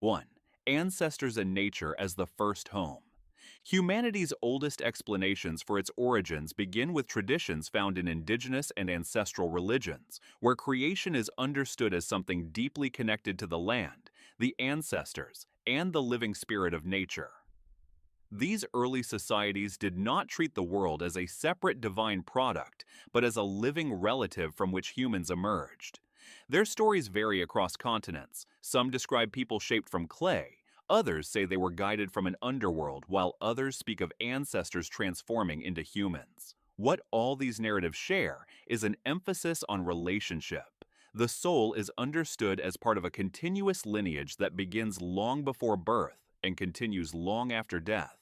1. Ancestors and nature as the first home. Humanity's oldest explanations for its origins begin with traditions found in indigenous and ancestral religions, where creation is understood as something deeply connected to the land, the ancestors, and the living spirit of nature. These early societies did not treat the world as a separate divine product, but as a living relative from which humans emerged. Their stories vary across continents. Some describe people shaped from clay, others say they were guided from an underworld, while others speak of ancestors transforming into humans. What all these narratives share is an emphasis on relationship. The soul is understood as part of a continuous lineage that begins long before birth and continues long after death.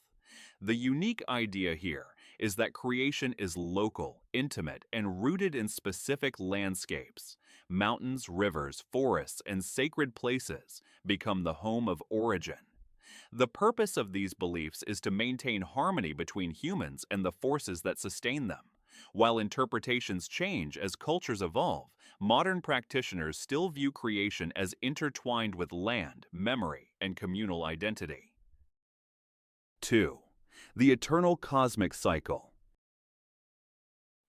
The unique idea here is that creation is local, intimate, and rooted in specific landscapes. Mountains, rivers, forests, and sacred places become the home of origin. The purpose of these beliefs is to maintain harmony between humans and the forces that sustain them. While interpretations change as cultures evolve, modern practitioners still view creation as intertwined with land, memory, and communal identity. 2. The eternal cosmic cycle.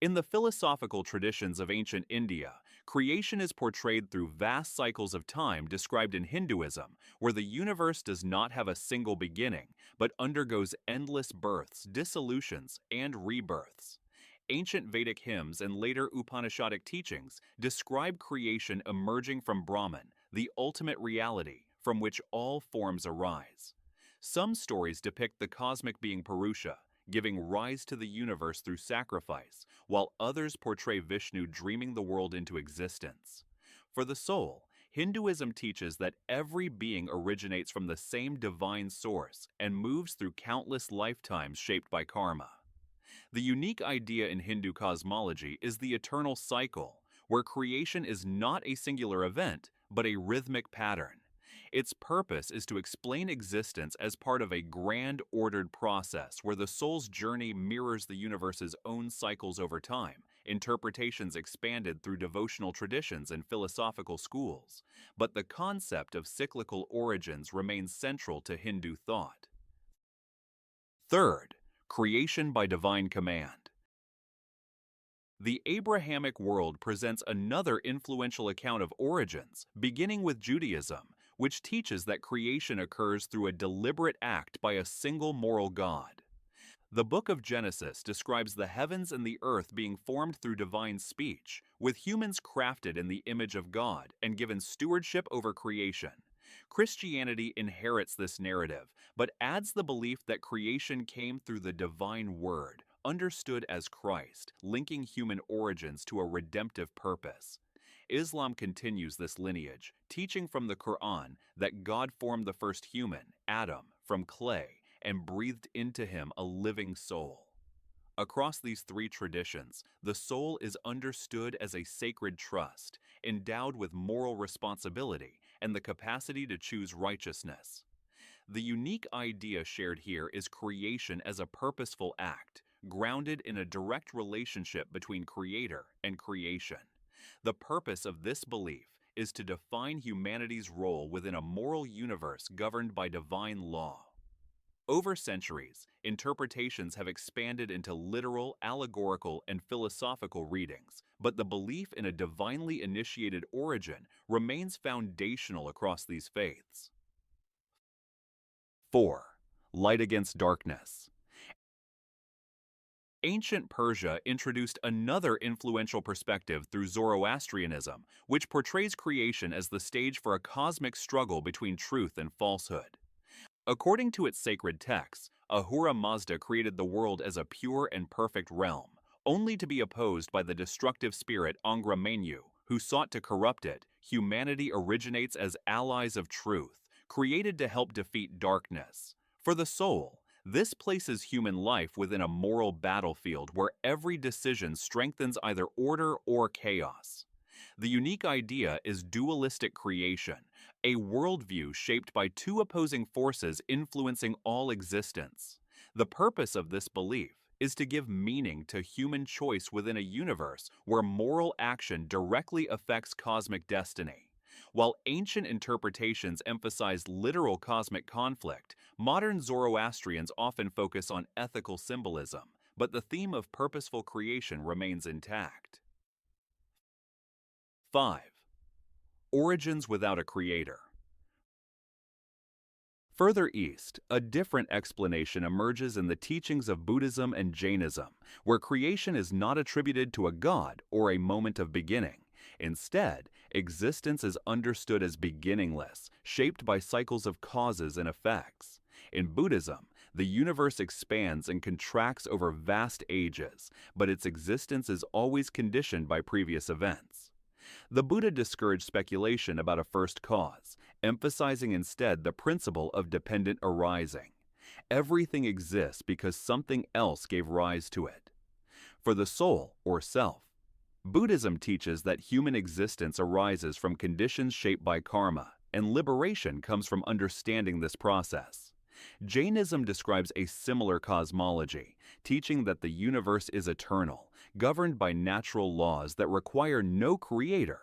In the philosophical traditions of ancient India, creation is portrayed through vast cycles of time described in Hinduism, where the universe does not have a single beginning, but undergoes endless births, dissolutions, and rebirths. Ancient Vedic hymns and later Upanishadic teachings describe creation emerging from Brahman, the ultimate reality from which all forms arise. Some stories depict the cosmic being Purusha, giving rise to the universe through sacrifice, while others portray Vishnu dreaming the world into existence. For the soul, Hinduism teaches that every being originates from the same divine source and moves through countless lifetimes shaped by karma. The unique idea in Hindu cosmology is the eternal cycle, where creation is not a singular event, but a rhythmic pattern. Its purpose is to explain existence as part of a grand ordered process where the soul's journey mirrors the universe's own cycles over time, interpretations expanded through devotional traditions and philosophical schools. But the concept of cyclical origins remains central to Hindu thought. Third, creation by divine command. The Abrahamic world presents another influential account of origins, beginning with Judaism, which teaches that creation occurs through a deliberate act by a single moral God. The book of Genesis describes the heavens and the earth being formed through divine speech, with humans crafted in the image of God and given stewardship over creation. Christianity inherits this narrative, but adds the belief that creation came through the divine word, understood as Christ, linking human origins to a redemptive purpose. Islam continues this lineage, teaching from the Quran that God formed the first human, Adam, from clay and breathed into him a living soul. Across these three traditions, the soul is understood as a sacred trust, endowed with moral responsibility and the capacity to choose righteousness. The unique idea shared here is creation as a purposeful act, grounded in a direct relationship between creator and creation. The purpose of this belief is to define humanity's role within a moral universe governed by divine law. Over centuries, interpretations have expanded into literal, allegorical, and philosophical readings, but the belief in a divinely initiated origin remains foundational across these faiths. 4. Light against darkness. Ancient Persia introduced another influential perspective through Zoroastrianism, which portrays creation as the stage for a cosmic struggle between truth and falsehood. According to its sacred texts, Ahura Mazda created the world as a pure and perfect realm, only to be opposed by the destructive spirit Angra Mainyu, who sought to corrupt it. Humanity originates as allies of truth, created to help defeat darkness. For the soul, this places human life within a moral battlefield where every decision strengthens either order or chaos. The unique idea is dualistic creation, a worldview shaped by two opposing forces influencing all existence. The purpose of this belief is to give meaning to human choice within a universe where moral action directly affects cosmic destiny. While ancient interpretations emphasized literal cosmic conflict, modern Zoroastrians often focus on ethical symbolism, but the theme of purposeful creation remains intact. 5. Origins without a creator. Further east, a different explanation emerges in the teachings of Buddhism and Jainism, where creation is not attributed to a god or a moment of beginning. Instead, existence is understood as beginningless, shaped by cycles of causes and effects. In Buddhism, the universe expands and contracts over vast ages, but its existence is always conditioned by previous events. The Buddha discouraged speculation about a first cause, emphasizing instead the principle of dependent arising. Everything exists because something else gave rise to it. For the soul, or self, Buddhism teaches that human existence arises from conditions shaped by karma, and liberation comes from understanding this process. Jainism describes a similar cosmology, teaching that the universe is eternal, governed by natural laws that require no creator.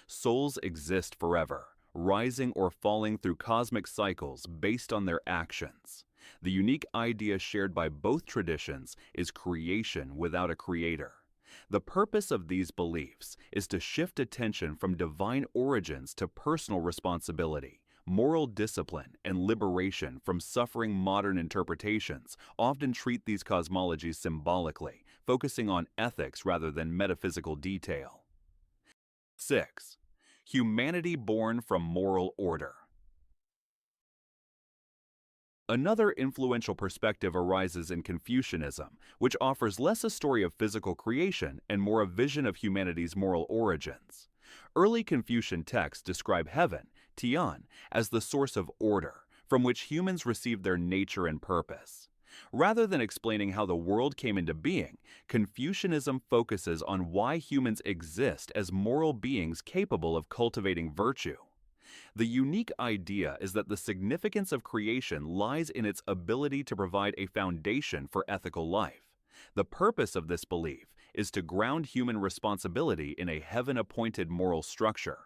Souls exist forever, rising or falling through cosmic cycles based on their actions. The unique idea shared by both traditions is creation without a creator. The purpose of these beliefs is to shift attention from divine origins to personal responsibility, moral discipline, and liberation from suffering. Modern interpretations often treat these cosmologies symbolically, focusing on ethics rather than metaphysical detail. 6. Humanity born from moral order. Another influential perspective arises in Confucianism, which offers less a story of physical creation and more a vision of humanity's moral origins. Early Confucian texts describe heaven, Tian, as the source of order, from which humans received their nature and purpose. Rather than explaining how the world came into being, Confucianism focuses on why humans exist as moral beings capable of cultivating virtue. The unique idea is that the significance of creation lies in its ability to provide a foundation for ethical life. The purpose of this belief is to ground human responsibility in a heaven-appointed moral structure.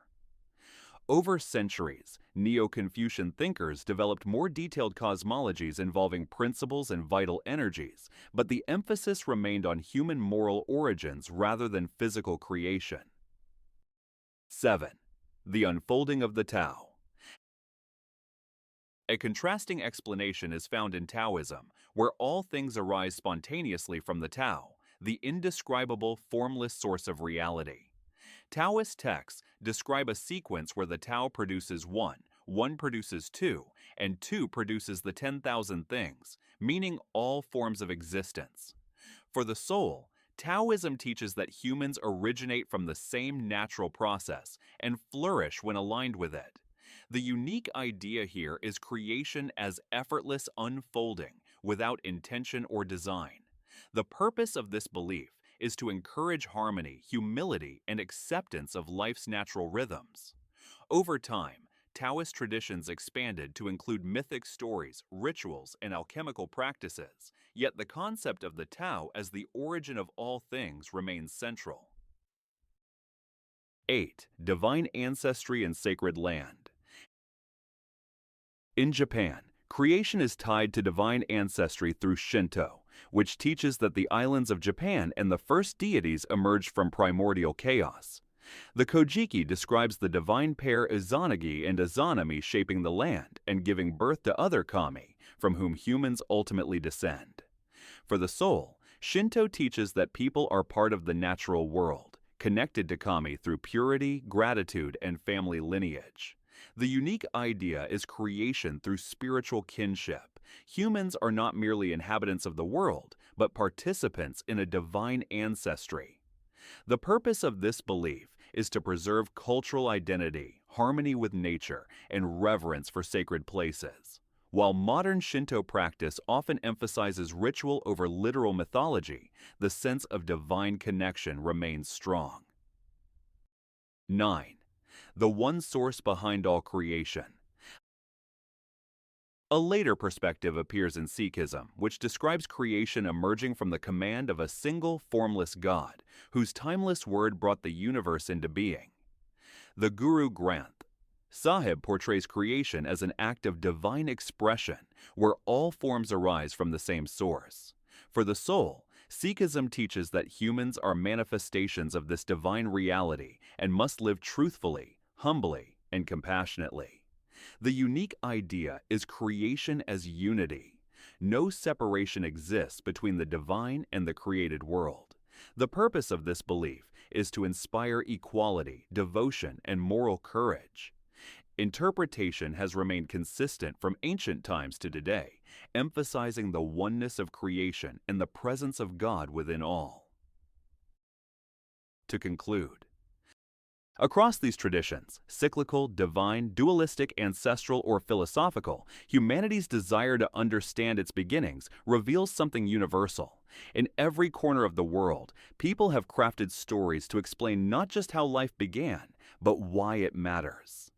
Over centuries, Neo-Confucian thinkers developed more detailed cosmologies involving principles and vital energies, but the emphasis remained on human moral origins rather than physical creation. 7. The unfolding of the Tao. A contrasting explanation is found in Taoism, where all things arise spontaneously from the Tao, the indescribable, formless source of reality. Taoist texts describe a sequence where the Tao produces one, one produces two, and two produces the 10,000 things, meaning all forms of existence. For the soul, Taoism teaches that humans originate from the same natural process and flourish when aligned with it. The unique idea here is creation as effortless unfolding without intention or design. The purpose of this belief is to encourage harmony, humility, and acceptance of life's natural rhythms. Over time, Taoist traditions expanded to include mythic stories, rituals, and alchemical practices, yet the concept of the Tao as the origin of all things remains central. 8. Divine ancestry and sacred land. In Japan, creation is tied to divine ancestry through Shinto, which teaches that the islands of Japan and the first deities emerged from primordial chaos. The Kojiki describes the divine pair Izanagi and Izanami shaping the land and giving birth to other kami, from whom humans ultimately descend. For the soul, Shinto teaches that people are part of the natural world, connected to kami through purity, gratitude, and family lineage. The unique idea is creation through spiritual kinship. Humans are not merely inhabitants of the world, but participants in a divine ancestry. The purpose of this belief is to preserve cultural identity, harmony with nature, and reverence for sacred places. While modern Shinto practice often emphasizes ritual over literal mythology, the sense of divine connection remains strong. 9. The one source behind all creation. A later perspective appears in Sikhism, which describes creation emerging from the command of a single formless God, whose timeless word brought the universe into being. The Guru Granth, Sahib portrays creation as an act of divine expression where all forms arise from the same source. For the soul, Sikhism teaches that humans are manifestations of this divine reality and must live truthfully, humbly, and compassionately. The unique idea is creation as unity. No separation exists between the divine and the created world. The purpose of this belief is to inspire equality, devotion, and moral courage. Interpretation has remained consistent from ancient times to today, emphasizing the oneness of creation and the presence of God within all. To conclude, across these traditions, cyclical, divine, dualistic, ancestral, or philosophical, humanity's desire to understand its beginnings reveals something universal. In every corner of the world, people have crafted stories to explain not just how life began, but why it matters.